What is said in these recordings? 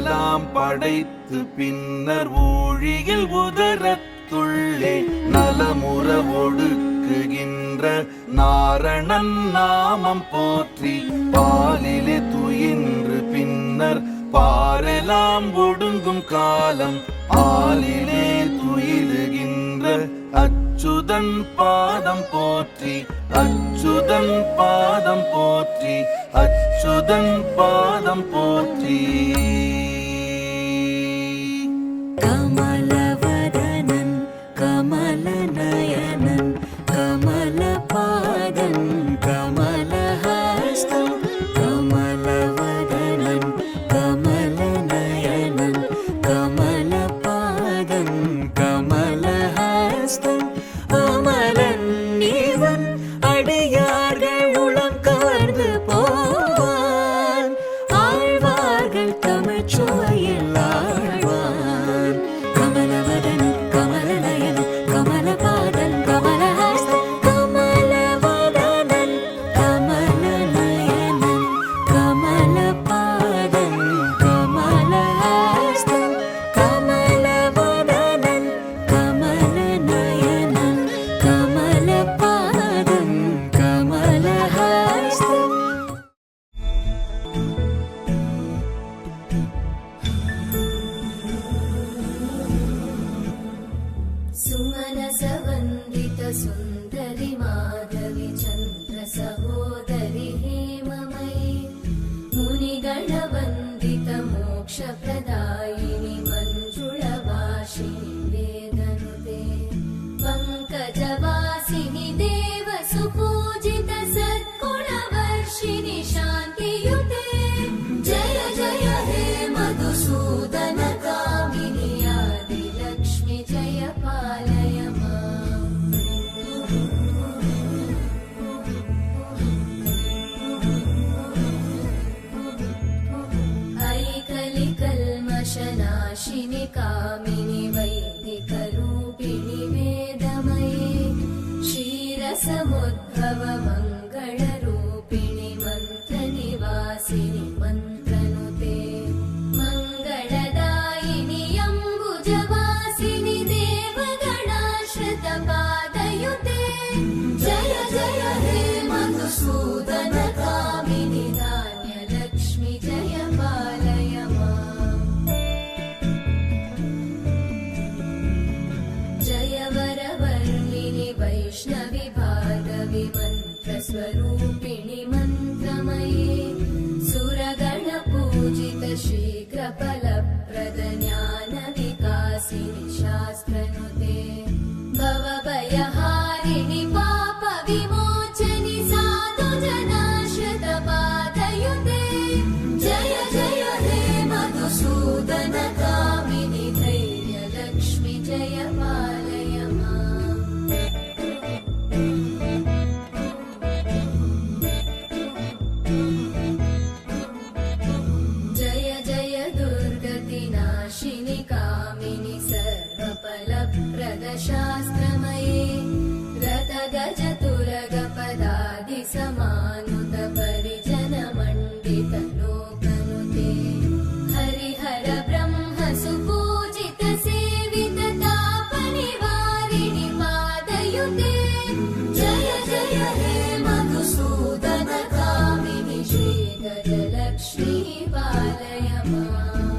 உலகெல்லாம் படைத்து பின்னர் ஊழியில் உதரத்துள்ளே நலமுற ஒடுக்குகின்ற நாரணன் நாமம் போற்றி பாலிலே துயின்று பின்னர் பாரெல்லாம் ஒடுங்கும் காலம் ஆலிலே துயிலுகின்ற அச்சுதன் பாதம் போற்றி அச்சுதன் பாதம் போற்றி அச்சுதன் பாதம் போற்றி. கமலவதனன் கமலநயனன் கமலபாதன் கமலஹஸ்தம் கமலவதனன் கமலநயனன் கமலபாதன் கமலஹஸ்தம் அமலன் இவன் அடியார்கள் உளம் கவர்ந்து போவான் ஆழ்வார்கள் தமிழ்ச்சுவையில் ஆழ்வான். கமலவதனன் கமலநயனன் கமலபாதன் கமலஹஸ்தம் கமலவதனன் கமலநயனன் கமலபாதன் கமலஹஸ்தம் கமலவதனன் கமலநயனன் கமலபாதன் கமலஹஸ்தம். सुमनसवन्दित सुन्दरि माधवि चन्द्र सहोदरि हेममयि मुनिगणवन्दित मोक्षप्रदायिनि मञ्जुळवासिनि वेदनुते पङ्कजवासिनि देव सुपूजित सद्गुणवर्षिणि शान्तियुते जय जय हे मधुसूदन कामिनि आदिलक्ष्मि जय पालय माम्. ऐकलिकल्मषनाशिनि कामिनि वैदिकरूपिणि वेदमये क्षीरसमुद्भव मङ्गलरूपिणि मन्त्रनिवासिनि मन्त्रनुते मङ्गलदायिनि अम्बुजवासिनि देवगणाश्रितपादयुते जय जय हे मधुसूदन कामिनि धान्यलक्ष्मि जय पालय माम्. जय वरवर्णिनि वैष्णवि भार्गवि मन्त्रस्वरूपिणि मन्त्रमये सुरगणपूजित शीघ्रफलप्रद ज्ञानविकासिनि शास्त्रनुते भवभयहारिणि पापविमोचनि साधुजनाश्रितपादयुते जय जय हे मधुसूदन कामिनि धैर्यलक्ष्मि जय पालय माम्. जय जय दुर्गतिनाशिनि कामिनि सर्वफलप्रद शास्त्रमये रथगजतुरगपदादिसमानुत परिजनमण्डित लोकनुते हरिहर ब्रह्म सुपूजित सेवित तापनिवारिणि पादयुते जय जय हे मधुसूदन कामिनि श्रीगजलक्ष्मी पालय माम्.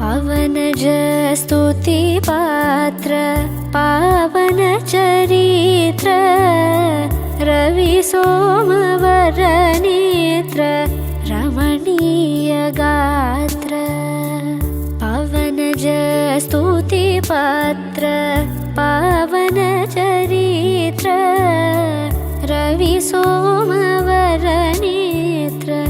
पवनज स्तुति पात्र पावन चरित्र रवि सोमवर नेत्र रमणीय गात्र पवनज स्तुति पात्र पावन चरित्र रवि सोमवर नेत्र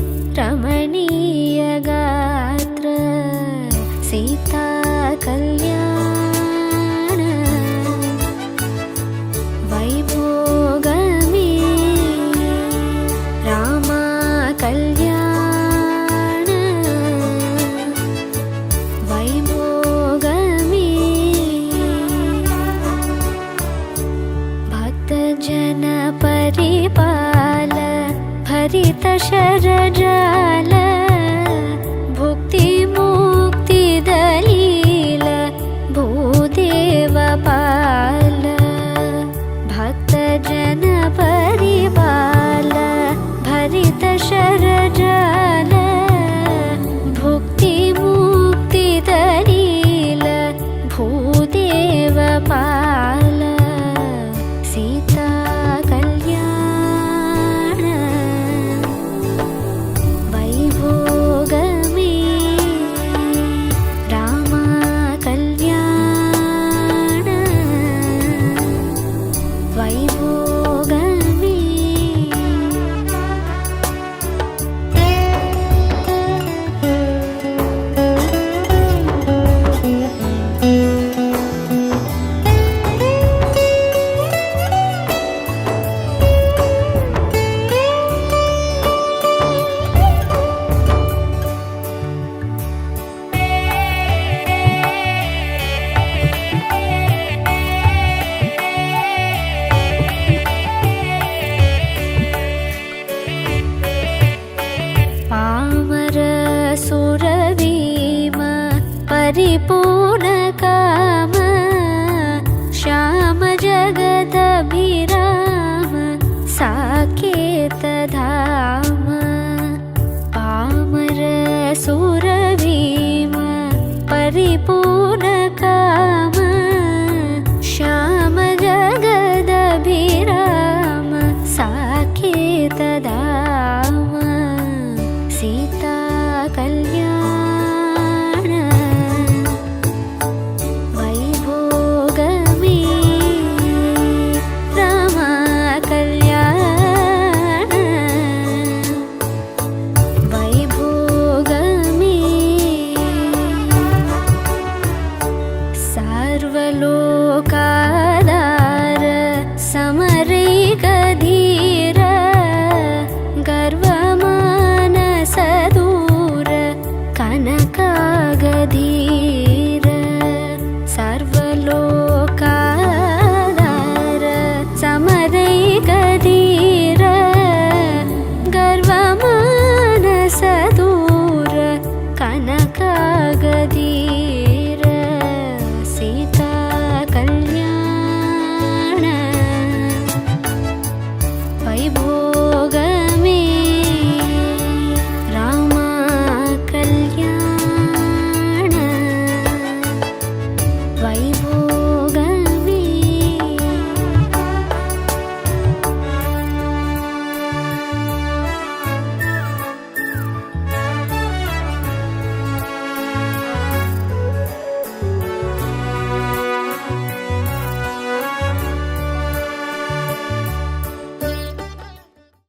शरजाल भुक्ति मुक्ति दलील भूदेव पाल भक्त जन परिपाल भरित शरजाल भुक्ति मुक्ति दलील भूदेव पाल सीता कल्याण वैभोगमे रामा कल्याण वैभोगमे पामर सुरवीम परिपूर्ण